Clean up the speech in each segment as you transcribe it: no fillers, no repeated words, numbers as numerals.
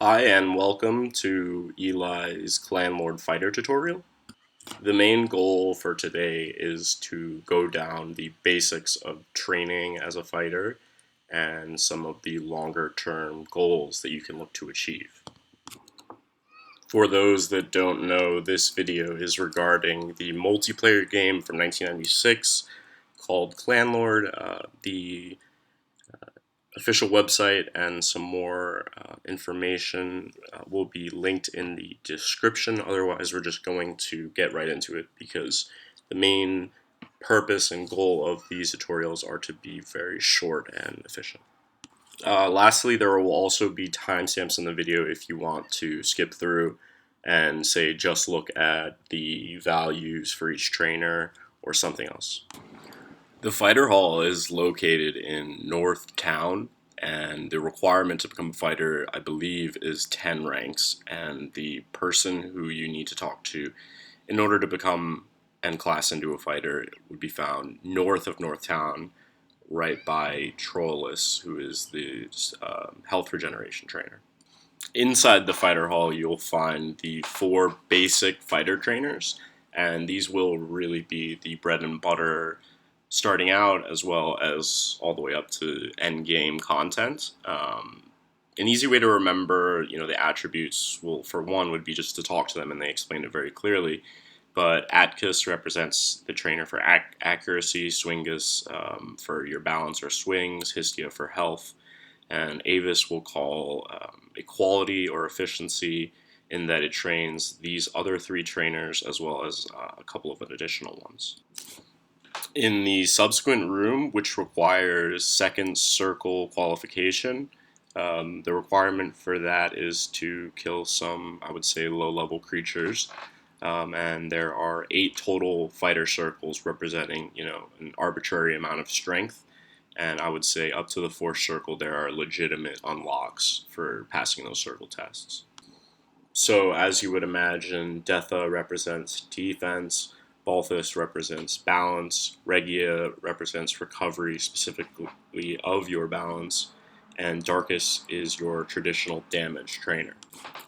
Hi and welcome to Eli's Clan Lord Fighter tutorial. The main goal for today is to go down the basics of training as a fighter and some of the longer term goals that you can look to achieve. For those that don't know, this video is regarding the multiplayer game from 1996 called Clan Lord. The official website and some more information will be linked in the description. Otherwise, we're just going to get right into it because the main purpose and goal of these tutorials are to be very short and efficient. Lastly, there will also be timestamps in the video if you want to skip through and say just look at the values for each trainer or something else. The fighter hall is located in North Town, and the requirement to become a fighter, I believe, is 10 ranks, and the person who you need to talk to in order to become and class into a fighter would be found north of North Town, right by Trollus, who is the health regeneration trainer. Inside the fighter hall, you'll find the 4 basic fighter trainers, and these will really be the bread and butter starting out as well as all the way up to end game content. An easy way to remember, the attributes, well, for one, would be just to talk to them, and they explain it very clearly. But Atticus represents the trainer for accuracy, Swingus for your balance or swings, Histia for health, and Avis will call equality or efficiency, in that it trains these other 3 trainers as well as a couple of additional ones. In the subsequent room, which requires second circle qualification, the requirement for that is to kill some, I would say, low-level creatures, and there are 8 total fighter circles representing, an arbitrary amount of strength, and I would say up to the 4th circle there are legitimate unlocks for passing those circle tests. So, as you would imagine, Detha represents defense, Balthus represents balance, Regia represents recovery specifically of your balance, and Darkus is your traditional damage trainer.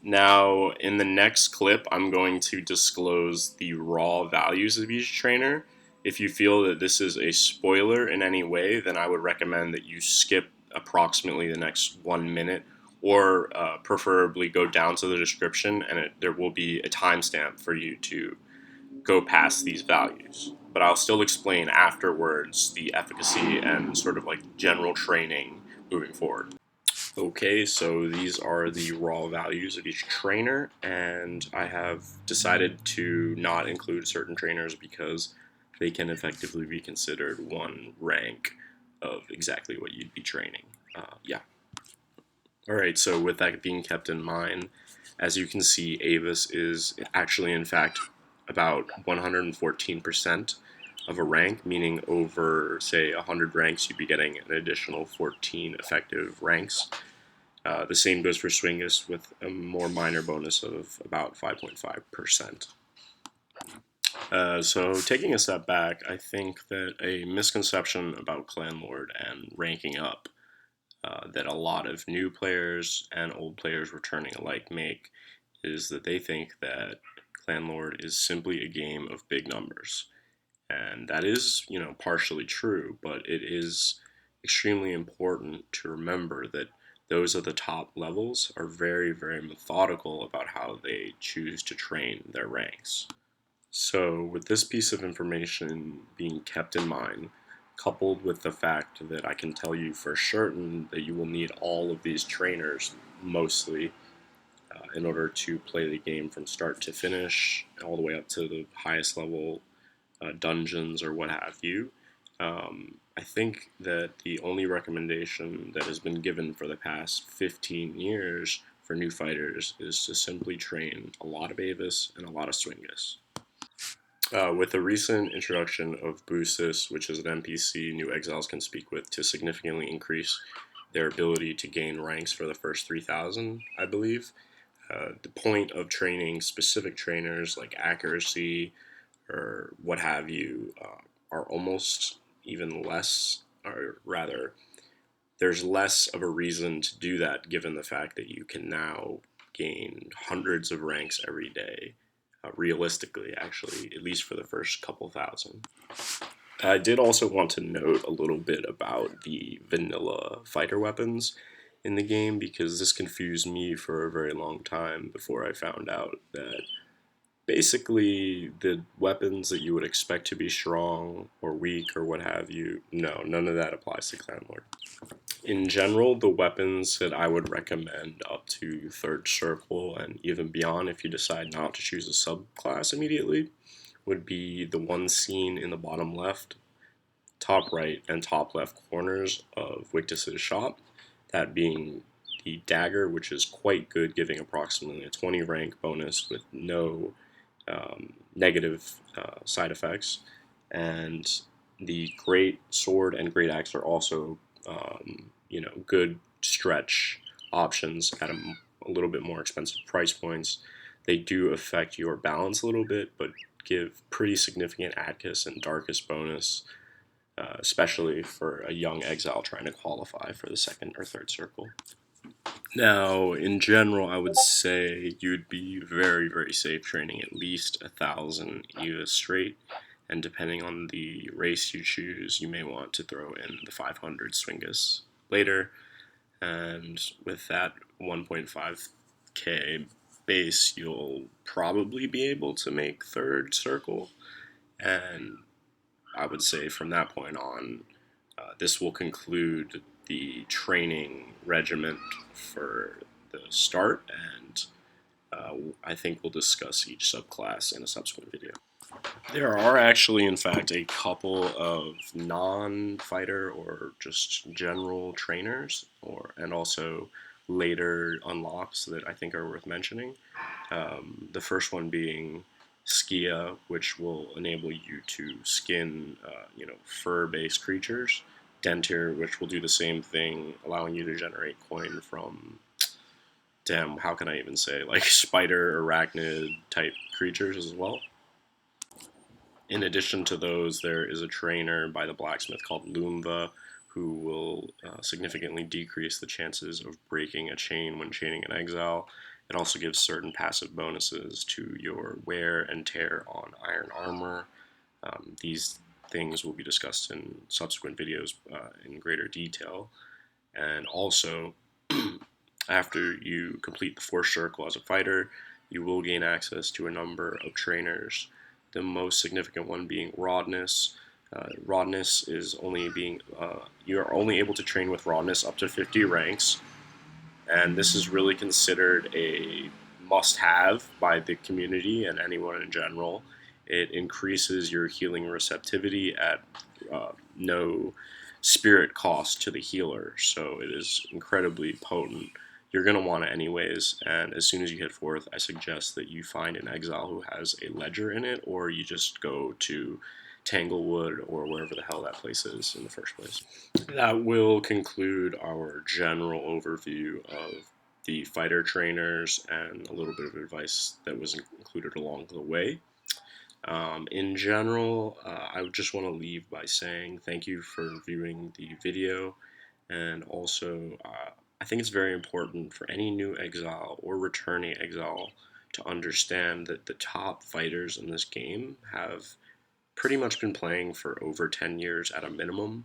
Now, in the next clip, I'm going to disclose the raw values of each trainer. If you feel that this is a spoiler in any way, then I would recommend that you skip approximately the next 1 minute, or preferably go down to the description, and there will be a timestamp for you to go past these values. But I'll still explain afterwards the efficacy and sort of like general training moving forward. Okay, so these are the raw values of each trainer, and I have decided to not include certain trainers because they can effectively be considered one rank of exactly what you'd be training. Yeah. Alright, so with that being kept in mind, as you can see, Avis is actually, in fact, about 114% of a rank, meaning over, say, 100 ranks, you'd be getting an additional 14 effective ranks. The same goes for Swingus, with a more minor bonus of about 5.5%. So taking a step back, I think that a misconception about Clan Lord and ranking up that a lot of new players and old players returning alike make is that they think that Clan Lord is simply a game of big numbers. And that is, partially true, but it is extremely important to remember that those at the top levels are very, very methodical about how they choose to train their ranks. So, with this piece of information being kept in mind, coupled with the fact that I can tell you for certain that you will need all of these trainers, mostly, in order to play the game from start to finish, all the way up to the highest level dungeons or what have you, I think that the only recommendation that has been given for the past 15 years for new fighters is to simply train a lot of Avis and a lot of Swingus. With the recent introduction of Boostis, which is an NPC new exiles can speak with to significantly increase their ability to gain ranks for the first 3,000, I believe, the point of training specific trainers like accuracy or what have you are almost even less, or rather, there's less of a reason to do that given the fact that you can now gain hundreds of ranks every day, realistically, actually, at least for the first couple thousand. I did also want to note a little bit about the vanilla fighter weapons in the game because this confused me for a very long time before I found out that basically the weapons that you would expect to be strong or weak or what have you, no, none of that applies to Clanlord. In general, the weapons that I would recommend up to third circle and even beyond if you decide not to choose a subclass immediately would be the one seen in the bottom left, top right, and top left corners of Wictus's shop, that being the dagger, which is quite good, giving approximately a 20 rank bonus with no negative side effects, and the great sword and great axe are also good stretch options at a little bit more expensive price points. They do affect your balance a little bit, but give pretty significant Adcus and Darkest bonus, especially for a young exile trying to qualify for the second or third circle. Now, in general, I would say you'd be very, very safe training at least 1,000 EVA straight, and depending on the race you choose, you may want to throw in the 500 Swingus later, and with that 1.5k base, you'll probably be able to make third circle, and I would say from that point on, this will conclude the training regiment for the start, and I think we'll discuss each subclass in a subsequent video. There are actually, in fact, a couple of non-fighter or just general trainers, and also later unlocks that I think are worth mentioning. The first one being Skia, which will enable you to skin, fur-based creatures. Dentir, which will do the same thing, allowing you to generate coin from, how can I even say, like spider, arachnid type creatures as well. In addition to those, there is a trainer by the blacksmith called Lumva, who will significantly decrease the chances of breaking a chain when chaining an exile. It also gives certain passive bonuses to your wear and tear on iron armor. These things will be discussed in subsequent videos in greater detail. And also, after you complete the fourth circle as a fighter, you will gain access to a number of trainers, the most significant one being Rodness. Rodness is you are only able to train with Rodness up to 50 ranks, and this is really considered a must-have by the community and anyone in general. It increases your healing receptivity at no spirit cost to the healer, so it is incredibly potent. You're going to want it anyways, and as soon as you hit fourth, I suggest that you find an exile who has a ledger in it, or you just go to Tanglewood or wherever the hell that place is in the first place. That will conclude our general overview of the fighter trainers and a little bit of advice that was included along the way. In general, I would just want to leave by saying thank you for viewing the video, and also I think it's very important for any new exile or returning exile to understand that the top fighters in this game have pretty much been playing for over 10 years at a minimum,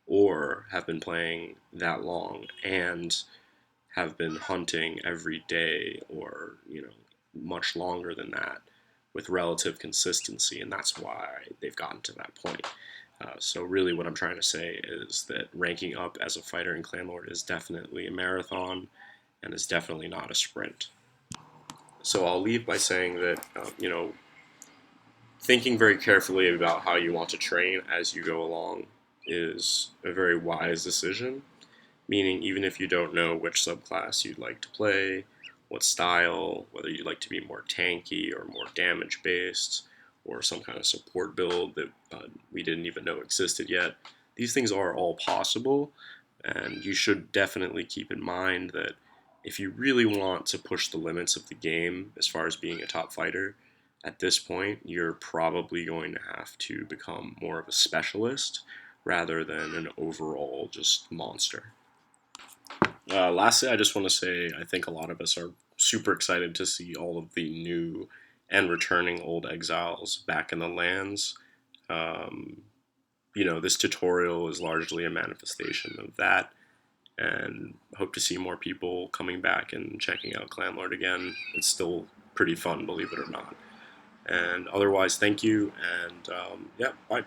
or have been playing that long and have been hunting every day or, much longer than that with relative consistency, and that's why they've gotten to that point. So really what I'm trying to say is that ranking up as a fighter in Clanlord is definitely a marathon and is definitely not a sprint. So I'll leave by saying that, thinking very carefully about how you want to train as you go along is a very wise decision, meaning even if you don't know which subclass you'd like to play, what style, whether you'd like to be more tanky or more damage based, or some kind of support build that we didn't even know existed yet. These things are all possible, and you should definitely keep in mind that if you really want to push the limits of the game as far as being a top fighter, at this point you're probably going to have to become more of a specialist rather than an overall just monster. Lastly, I just want to say I think a lot of us are super excited to see all of the new and returning old exiles back in the lands. Um, this tutorial is largely a manifestation of that, and hope to see more people coming back and checking out Clanlord again. It's still pretty fun, believe it or not. And otherwise, thank you, and yeah, bye.